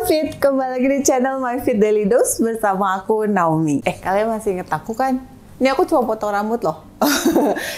Fit, kembali lagi di channel My Fit Daily Dose bersama aku Naomi. Kalian masih inget aku kan? Ini aku cuma potong rambut loh.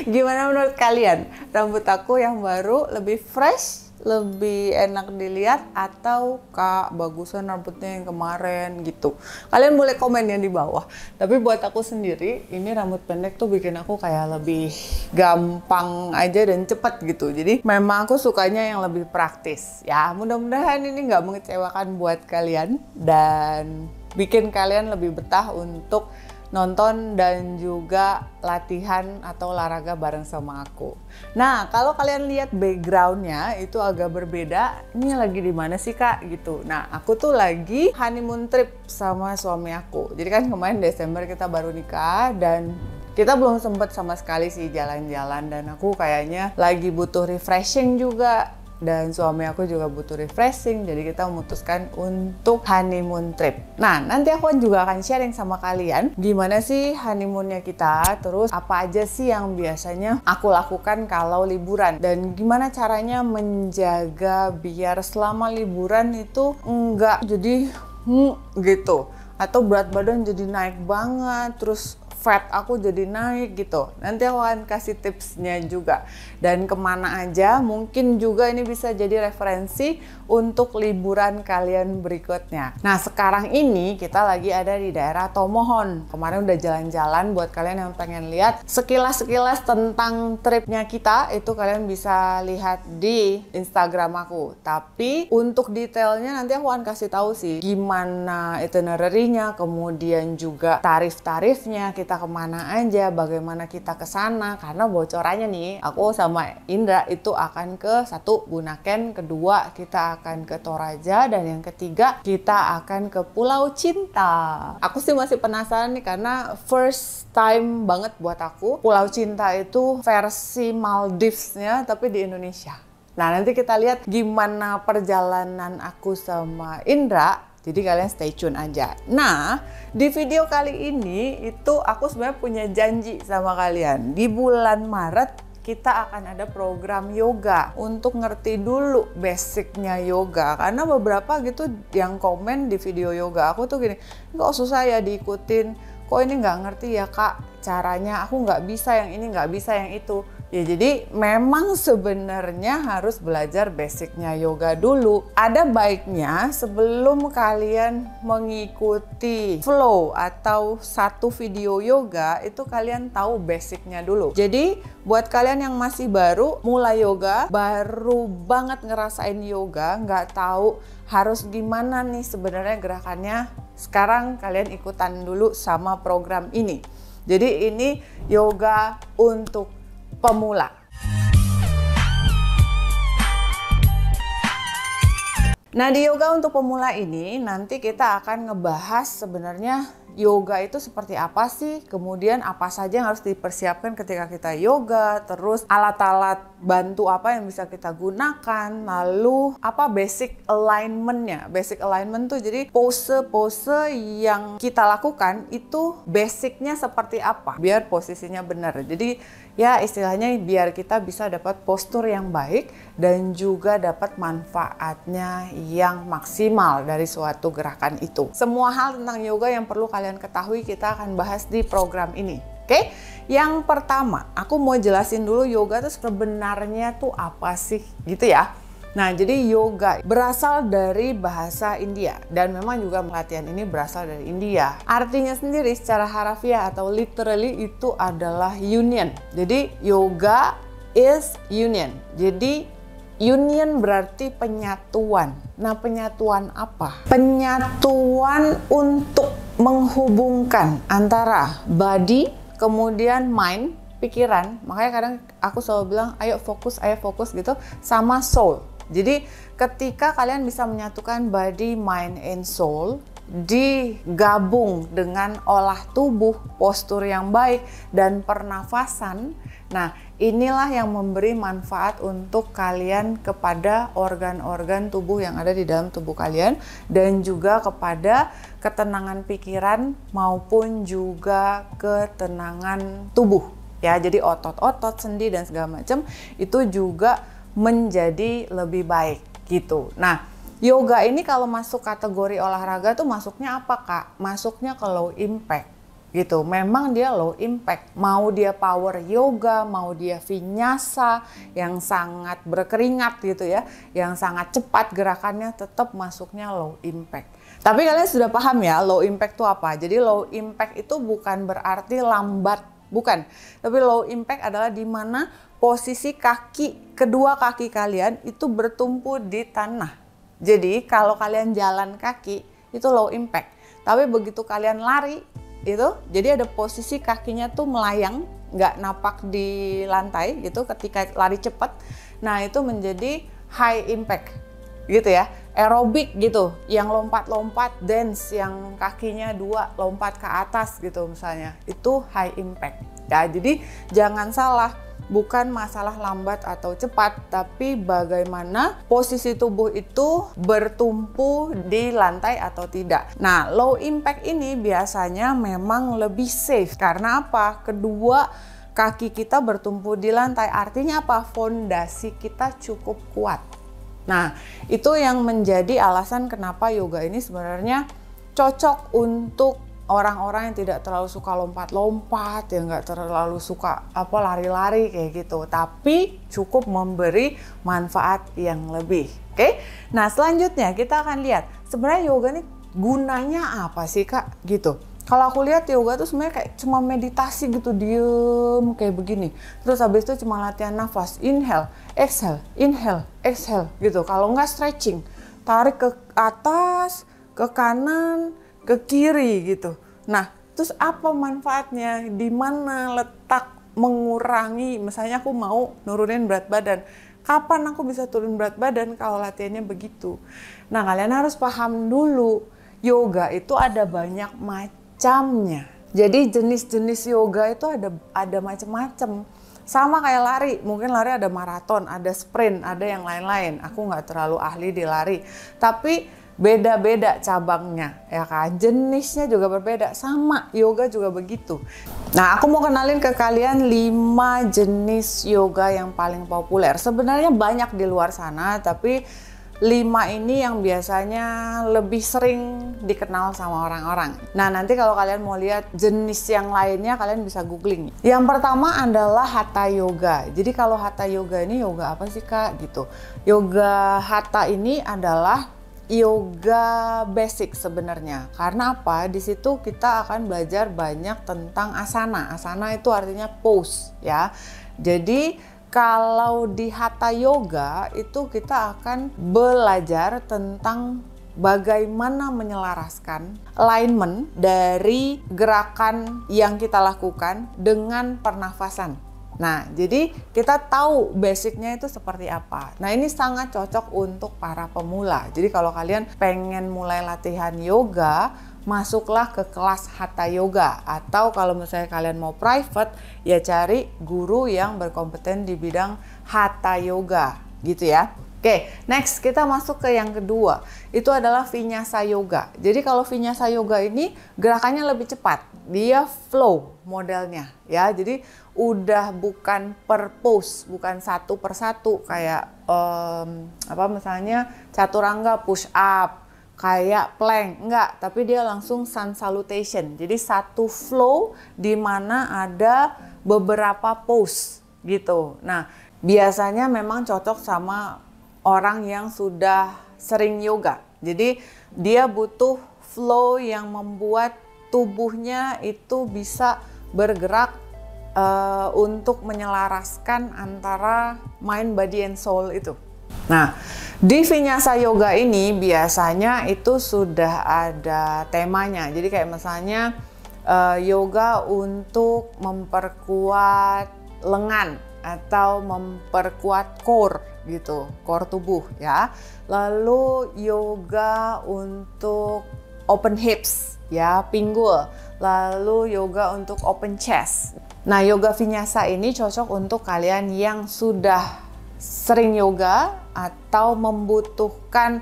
Gimana menurut kalian? Rambut aku yang baru lebih fresh, lebih enak dilihat, atau kak bagusan rambutnya yang kemarin gitu? Kalian boleh komen ya di bawah. Tapi buat aku sendiri, ini rambut pendek tuh bikin aku kayak lebih gampang aja dan cepet gitu. Jadi memang aku sukanya yang lebih praktis. Ya mudah-mudahan ini nggak mengecewakan buat kalian dan bikin kalian lebih betah untuk nonton dan juga latihan atau olahraga bareng sama aku. Nah, kalau kalian lihat backgroundnya itu agak berbeda. Ini lagi di mana sih kak? Gitu. Nah, aku tuh lagi honeymoon trip sama suami aku. Jadi kan kemarin Desember kita baru nikah dan kita belum sempet sama sekali sih jalan-jalan, dan aku kayaknya lagi butuh refreshing juga. Dan suami aku juga butuh refreshing, jadi kita memutuskan untuk honeymoon trip. Nah, nanti aku juga akan sharing sama kalian gimana sih honeymoonnya kita, terus apa aja sih yang biasanya aku lakukan kalau liburan, dan gimana caranya menjaga biar selama liburan itu enggak jadi gitu, atau berat badan jadi naik banget, terus fat aku jadi naik gitu. Nanti aku akan kasih tipsnya juga. Dan kemana aja, mungkin juga ini bisa jadi referensi untuk liburan kalian berikutnya. Nah, sekarang ini kita lagi ada di daerah Tomohon. Kemarin udah jalan-jalan, buat kalian yang pengen lihat sekilas-sekilas tentang tripnya kita, itu kalian bisa lihat di Instagram aku. Tapi untuk detailnya nanti aku akan kasih tahu sih gimana itinerary-nya, kemudian juga tarif-tarifnya, kita kemana aja, bagaimana kita ke sana. Karena bocorannya nih, aku sama Indra itu akan ke satu Bunaken, kedua kita akan ke Toraja, dan yang ketiga kita akan ke Pulau Cinta. Aku sih masih penasaran nih karena first time banget buat aku. Pulau Cinta itu versi Maldives-nya tapi di Indonesia. Nah, nanti kita lihat gimana perjalanan aku sama Indra. Jadi kalian stay tune aja. Nah, di video kali ini itu aku sebenarnya punya janji sama kalian. Di bulan Maret kita akan ada program yoga untuk ngerti dulu basicnya yoga. Karena beberapa gitu yang komen di video yoga aku tuh gini, kok susah ya diikutin, kok ini nggak ngerti ya kak caranya, aku nggak bisa yang ini, nggak bisa yang itu. Ya jadi memang sebenarnya harus belajar basicnya yoga dulu. Ada baiknya sebelum kalian mengikuti flow atau satu video yoga itu kalian tahu basicnya dulu. Jadi buat kalian yang masih baru mulai yoga, baru banget ngerasain yoga, nggak tahu harus gimana nih sebenarnya gerakannya, sekarang kalian ikutan dulu sama program ini. Jadi ini yoga untuk pemula. Nah, di yoga untuk pemula ini nanti kita akan ngebahas sebenarnya yoga itu seperti apa sih, kemudian apa saja yang harus dipersiapkan ketika kita yoga, terus alat-alat bantu apa yang bisa kita gunakan, lalu apa basic alignment-nya. Basic alignment tuh jadi pose-pose yang kita lakukan itu basicnya seperti apa, biar posisinya benar. Jadi ya istilahnya biar kita bisa dapat postur yang baik dan juga dapat manfaatnya yang maksimal dari suatu gerakan itu. Semua hal tentang yoga yang perlu kalian ketahui kita akan bahas di program ini. Oke? Yang pertama, aku mau jelasin dulu yoga itu sebenarnya tuh apa sih gitu ya. Nah, jadi yoga berasal dari bahasa India dan memang juga latihan ini berasal dari India. Artinya sendiri secara harafiah atau literally itu adalah union. Jadi yoga is union. Jadi union berarti penyatuan. Nah, penyatuan apa? Penyatuan untuk menghubungkan antara body, kemudian mind, pikiran. Makanya kadang aku selalu bilang ayo fokus gitu, sama soul. Jadi ketika kalian bisa menyatukan body, mind, and soul, digabung dengan olah tubuh, postur yang baik, dan pernafasan, nah inilah yang memberi manfaat untuk kalian kepada organ-organ tubuh yang ada di dalam tubuh kalian, dan juga kepada ketenangan pikiran maupun juga ketenangan tubuh. Ya, jadi otot-otot, sendi, dan segala macam itu juga menjadi lebih baik gitu. Nah, yoga ini kalau masuk kategori olahraga tuh masuknya apa Kak? Masuknya ke low impact gitu. Memang dia low impact. Mau dia power yoga, mau dia vinyasa yang sangat berkeringat gitu ya, yang sangat cepat gerakannya, tetap masuknya low impact. Tapi kalian sudah paham ya low impact itu apa? Jadi low impact itu bukan berarti lambat, bukan. Tapi low impact adalah di mana posisi kedua kaki kalian itu bertumpu di tanah. Jadi kalau kalian jalan kaki itu low impact. Tapi begitu kalian lari itu, jadi ada posisi kakinya tuh melayang, nggak napak di lantai gitu ketika lari cepat. Nah itu menjadi high impact gitu ya, aerobik gitu, yang lompat-lompat, dance yang kakinya 2 lompat ke atas gitu misalnya, itu high impact ya. Jadi jangan salah, bukan masalah lambat atau cepat, tapi bagaimana posisi tubuh itu bertumpu di lantai atau tidak. Nah, low impact ini biasanya memang lebih safe. Karena apa? Kedua kaki kita bertumpu di lantai, artinya apa? Fondasi kita cukup kuat. Nah, itu yang menjadi alasan kenapa yoga ini sebenarnya cocok untuk orang-orang yang tidak terlalu suka lompat-lompat, yang nggak terlalu suka lari-lari kayak gitu, tapi cukup memberi manfaat yang lebih. Oke? Nah selanjutnya kita akan lihat sebenarnya yoga ini gunanya apa sih Kak? Gitu. Kalau aku lihat yoga tuh sebenarnya kayak cuma meditasi gitu, diem kayak begini. Terus habis itu cuma latihan nafas, inhale, exhale gitu. Kalau nggak stretching, tarik ke atas, ke kanan, ke kiri gitu. Nah, terus apa manfaatnya? Di mana letak mengurangi? Misalnya aku mau nurunin berat badan. Kapan aku bisa turun berat badan kalau latihannya begitu? Nah, kalian harus paham dulu, yoga itu ada banyak macamnya. Jadi jenis-jenis yoga itu ada macam-macam. Sama kayak lari, mungkin lari ada maraton, ada sprint, ada yang lain-lain. Aku nggak terlalu ahli di lari, tapi beda-beda cabangnya, ya kan? Jenisnya juga berbeda, sama yoga juga begitu. Nah, aku mau kenalin ke kalian 5 jenis yoga yang paling populer. Sebenarnya banyak di luar sana, tapi 5 ini yang biasanya lebih sering dikenal sama orang-orang. Nah, nanti kalau kalian mau lihat jenis yang lainnya, kalian bisa googling. Yang pertama adalah Hatha Yoga. Jadi kalau Hatha Yoga ini yoga apa sih Kak? Gitu. Yoga Hatha ini adalah yoga basic sebenarnya. Karena apa? Di situ kita akan belajar banyak tentang asana. Asana itu artinya pose ya. Jadi kalau di Hatha Yoga itu kita akan belajar tentang bagaimana menyelaraskan alignment dari gerakan yang kita lakukan dengan pernafasan. Nah, jadi kita tahu basicnya itu seperti apa. Nah, ini sangat cocok untuk para pemula. Jadi kalau kalian pengen mulai latihan yoga, masuklah ke kelas Hatha Yoga. Atau kalau misalnya kalian mau private, ya cari guru yang berkompeten di bidang Hatha Yoga, gitu ya. Oke, next kita masuk ke yang kedua. Itu adalah Vinyasa Yoga. Jadi kalau Vinyasa Yoga ini gerakannya lebih cepat. Dia flow modelnya ya. Jadi udah bukan per pose, bukan satu persatu kayak misalnya chaturanga push up, kayak plank, enggak, tapi dia langsung sun salutation. Jadi satu flow di mana ada beberapa pose gitu. Nah, biasanya memang cocok sama orang yang sudah sering yoga. Jadi dia butuh flow yang membuat tubuhnya itu bisa bergerak untuk menyelaraskan antara mind, body, and soul itu. Nah, di Vinyasa Yoga ini biasanya itu sudah ada temanya. Jadi kayak misalnya yoga untuk memperkuat lengan atau memperkuat core gitu, core tubuh ya. Lalu yoga untuk open hips ya, pinggul. Lalu yoga untuk open chest. Nah, yoga vinyasa ini cocok untuk kalian yang sudah sering yoga atau membutuhkan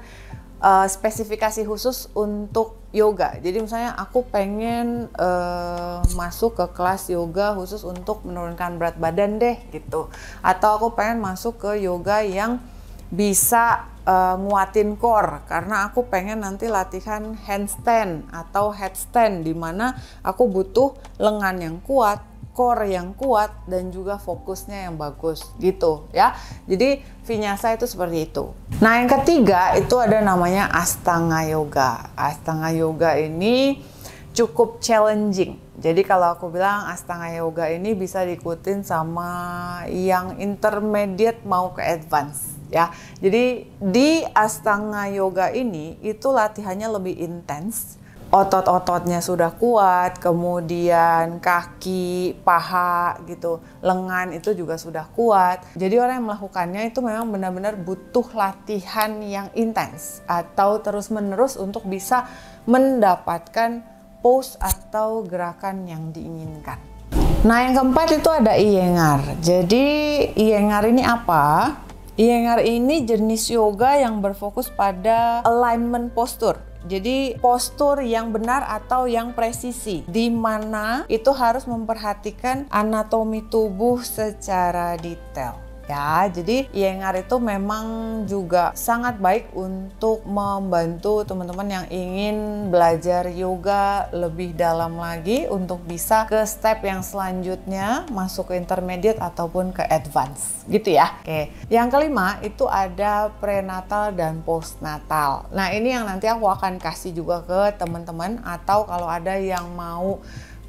spesifikasi khusus untuk yoga. Jadi misalnya aku pengen masuk ke kelas yoga khusus untuk menurunkan berat badan deh gitu. Atau aku pengen masuk ke yoga yang bisa nguatin core karena aku pengen nanti latihan handstand atau headstand di mana aku butuh lengan yang kuat, core yang kuat, dan juga fokusnya yang bagus gitu ya. Jadi vinyasa itu seperti itu. Nah yang ketiga itu ada namanya Ashtanga Yoga. Ashtanga Yoga ini cukup challenging. Jadi kalau aku bilang Ashtanga Yoga ini bisa diikutin sama yang intermediate mau ke advance ya. Jadi di Ashtanga Yoga ini itu latihannya lebih intens. Otot-ototnya sudah kuat, kemudian kaki, paha gitu, lengan itu juga sudah kuat. Jadi orang yang melakukannya itu memang benar-benar butuh latihan yang intens atau terus-menerus untuk bisa mendapatkan pose atau gerakan yang diinginkan. Nah yang keempat itu ada Iyengar. Jadi Iyengar ini apa? Iyengar ini jenis yoga yang berfokus pada alignment postur. Jadi postur yang benar atau yang presisi, di mana itu harus memperhatikan anatomi tubuh secara detail. Ya, jadi Iyengar itu memang juga sangat baik untuk membantu teman-teman yang ingin belajar yoga lebih dalam lagi untuk bisa ke step yang selanjutnya, masuk ke intermediate ataupun ke advance, gitu ya. Oke, yang kelima itu ada prenatal dan postnatal. Nah, ini yang nanti aku akan kasih juga ke teman-teman atau kalau ada yang mau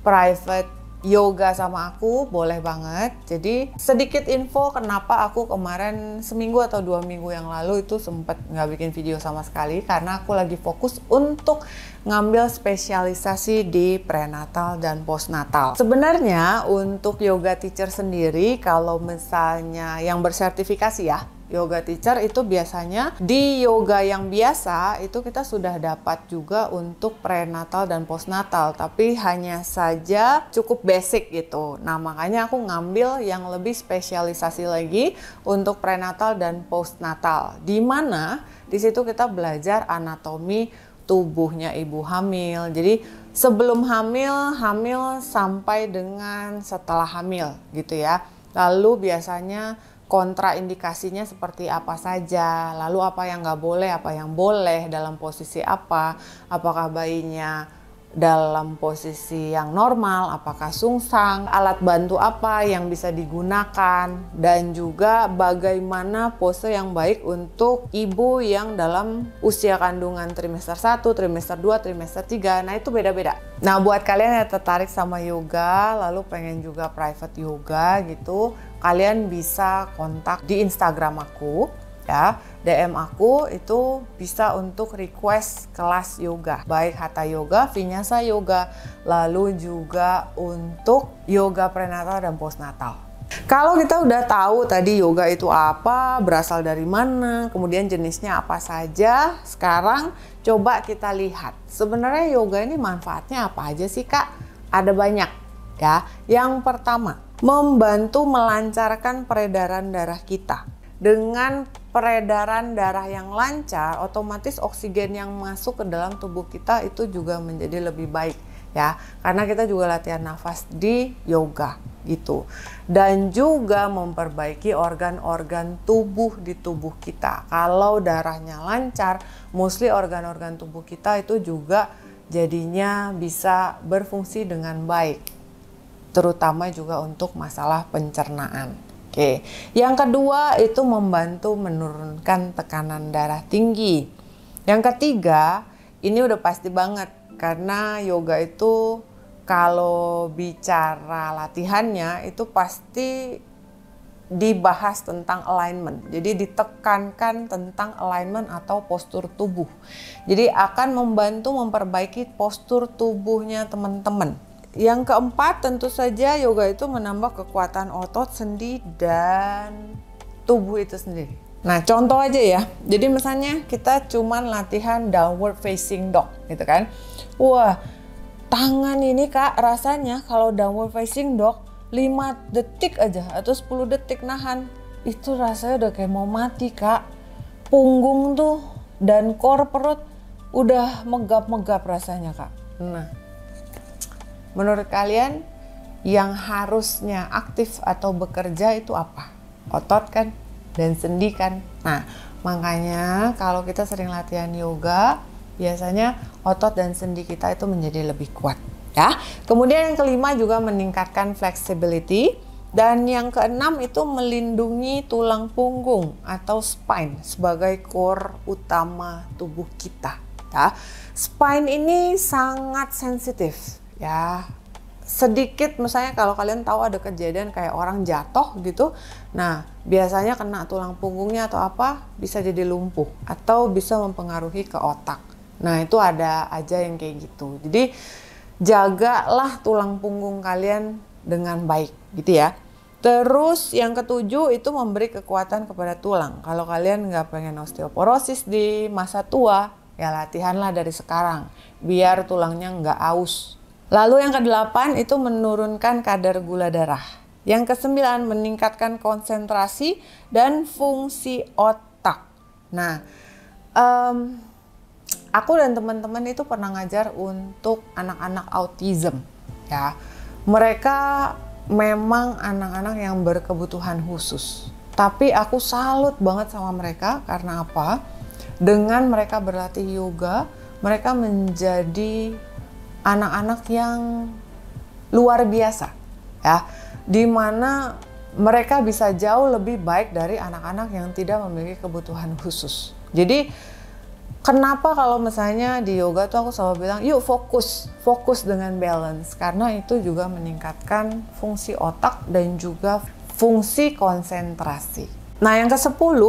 private yoga sama aku boleh banget. Jadi sedikit info kenapa aku kemarin seminggu atau 2 minggu yang lalu itu sempat nggak bikin video sama sekali karena aku lagi fokus untuk ngambil spesialisasi di prenatal dan postnatal. Sebenarnya untuk yoga teacher sendiri kalau misalnya yang bersertifikasi ya, yoga teacher itu biasanya di yoga yang biasa itu kita sudah dapat juga untuk prenatal dan postnatal, tapi hanya saja cukup basic gitu. Nah makanya aku ngambil yang lebih spesialisasi lagi untuk prenatal dan postnatal, di mana di situ kita belajar anatomi tubuhnya ibu hamil. Jadi sebelum hamil, hamil sampai dengan setelah hamil gitu ya. Lalu biasanya kontraindikasinya seperti apa saja, lalu apa yang nggak boleh, apa yang boleh, dalam posisi apa, apakah bayinya dalam posisi yang normal, apakah sungsang, alat bantu apa yang bisa digunakan, dan juga bagaimana pose yang baik untuk ibu yang dalam usia kandungan trimester 1, trimester 2, trimester 3, nah itu beda-beda. Nah buat kalian yang tertarik sama yoga, lalu pengen juga private yoga gitu, kalian bisa kontak di Instagram aku ya, DM aku itu bisa untuk request kelas yoga, baik Hatha Yoga, Vinyasa Yoga, lalu juga untuk yoga prenatal dan postnatal. Kalau kita udah tahu tadi yoga itu apa, berasal dari mana, kemudian jenisnya apa saja, sekarang coba kita lihat sebenarnya yoga ini manfaatnya apa aja sih Kak? Ada banyak ya. Yang pertama, membantu melancarkan peredaran darah kita. Dengan peredaran darah yang lancar, otomatis oksigen yang masuk ke dalam tubuh kita itu juga menjadi lebih baik ya. Karena kita juga latihan nafas di yoga gitu. Dan juga memperbaiki organ-organ tubuh di tubuh kita. Kalau darahnya lancar, mostly organ-organ tubuh kita itu juga jadinya bisa berfungsi dengan baik. Terutama juga untuk masalah pencernaan. Oke, yang kedua itu membantu menurunkan tekanan darah tinggi. Yang ketiga, ini udah pasti banget karena yoga itu kalau bicara latihannya itu pasti dibahas tentang alignment. Jadi ditekankan tentang alignment atau postur tubuh. Jadi akan membantu memperbaiki postur tubuhnya teman-teman. Yang keempat tentu saja yoga itu menambah kekuatan otot, sendi, dan tubuh itu sendiri. Nah contoh aja ya, jadi misalnya kita cuman latihan downward facing dog gitu kan. Wah tangan ini Kak rasanya kalau downward facing dog 5 detik aja atau 10 detik nahan, itu rasanya udah kayak mau mati Kak. Punggung tuh dan core perut udah megap-megap rasanya Kak. Nah menurut kalian yang harusnya aktif atau bekerja itu apa? Otot kan? Dan sendi kan? Nah Makanya kalau kita sering latihan yoga, biasanya otot dan sendi kita itu menjadi lebih kuat ya. Kemudian yang kelima juga meningkatkan flexibility. Dan yang keenam itu melindungi tulang punggung atau spine sebagai core utama tubuh kita ya. Spine ini sangat sensitif ya. Sedikit misalnya kalau kalian tahu ada kejadian kayak orang jatuh gitu, nah biasanya kena tulang punggungnya atau apa bisa jadi lumpuh atau bisa mempengaruhi ke otak. Nah itu ada aja yang kayak gitu. Jadi jagalah tulang punggung kalian dengan baik gitu ya. Terus yang ketujuh itu memberi kekuatan kepada tulang. Kalau kalian nggak pengen osteoporosis di masa tua, ya latihanlah dari sekarang biar tulangnya nggak aus. Lalu yang kedelapan itu menurunkan kadar gula darah. Yang kesembilan meningkatkan konsentrasi dan fungsi otak. Nah, aku dan teman-teman itu pernah ngajar untuk anak-anak autism ya. Mereka memang anak-anak yang berkebutuhan khusus. Tapi aku salut banget sama mereka karena apa? Dengan mereka berlatih yoga, mereka menjadi anak-anak yang luar biasa ya, dimana mereka bisa jauh lebih baik dari anak-anak yang tidak memiliki kebutuhan khusus. Jadi kenapa kalau misalnya di yoga tuh aku selalu bilang yuk fokus dengan balance, karena itu juga meningkatkan fungsi otak dan juga fungsi konsentrasi. Nah yang ke-10,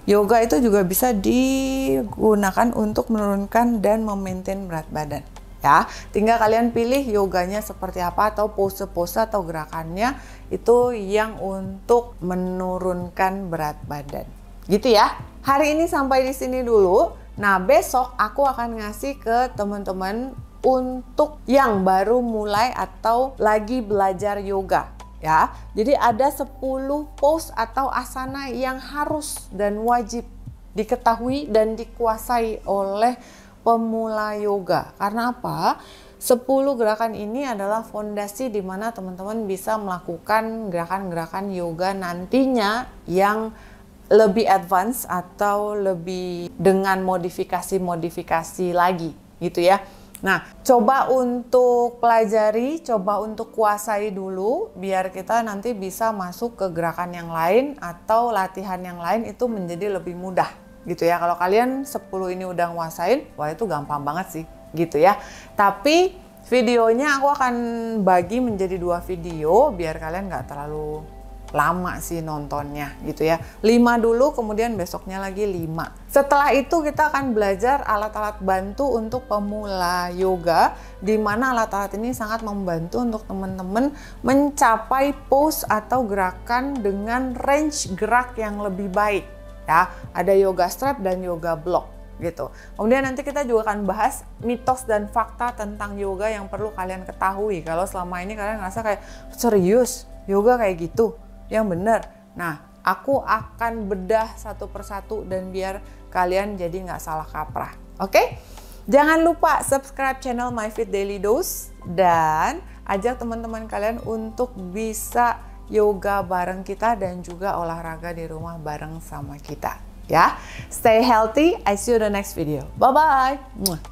yoga itu juga bisa digunakan untuk menurunkan dan memaintain berat badan. Ya, tinggal kalian pilih yoganya seperti apa atau pose-pose atau gerakannya itu yang untuk menurunkan berat badan. Gitu ya. Hari ini sampai di sini dulu. Nah, besok aku akan ngasih ke teman-teman untuk yang baru mulai atau lagi belajar yoga ya. Jadi ada 10 pose atau asana yang harus dan wajib diketahui dan dikuasai oleh pemula yoga. Karena apa? 10 gerakan ini adalah fondasi di mana teman-teman bisa melakukan gerakan-gerakan yoga nantinya yang lebih advance atau lebih dengan modifikasi-modifikasi lagi gitu ya. Nah, coba untuk pelajari, coba untuk kuasai dulu biar kita nanti bisa masuk ke gerakan yang lain atau latihan yang lain itu menjadi lebih mudah. Gitu ya, kalau kalian 10 ini udah nguasain, wah itu gampang banget sih gitu ya. Tapi videonya aku akan bagi menjadi 2 video biar kalian nggak terlalu lama sih nontonnya gitu ya. 5 dulu, kemudian besoknya lagi 5. Setelah itu kita akan belajar alat-alat bantu untuk pemula yoga, di mana alat-alat ini sangat membantu untuk teman-teman mencapai pose atau gerakan dengan range gerak yang lebih baik. Ya, ada yoga strap dan yoga block gitu. Kemudian nanti kita juga akan bahas mitos dan fakta tentang yoga yang perlu kalian ketahui. Kalau selama ini kalian ngerasa kayak serius yoga kayak gitu, yang bener. Nah, aku akan bedah satu persatu dan biar kalian jadi nggak salah kaprah. Oke? Jangan lupa subscribe channel My Fit Daily Dose dan ajak teman-teman kalian untuk bisa yoga bareng kita dan juga olahraga di rumah bareng sama kita ya. Stay healthy, I see you in the next video. Bye bye.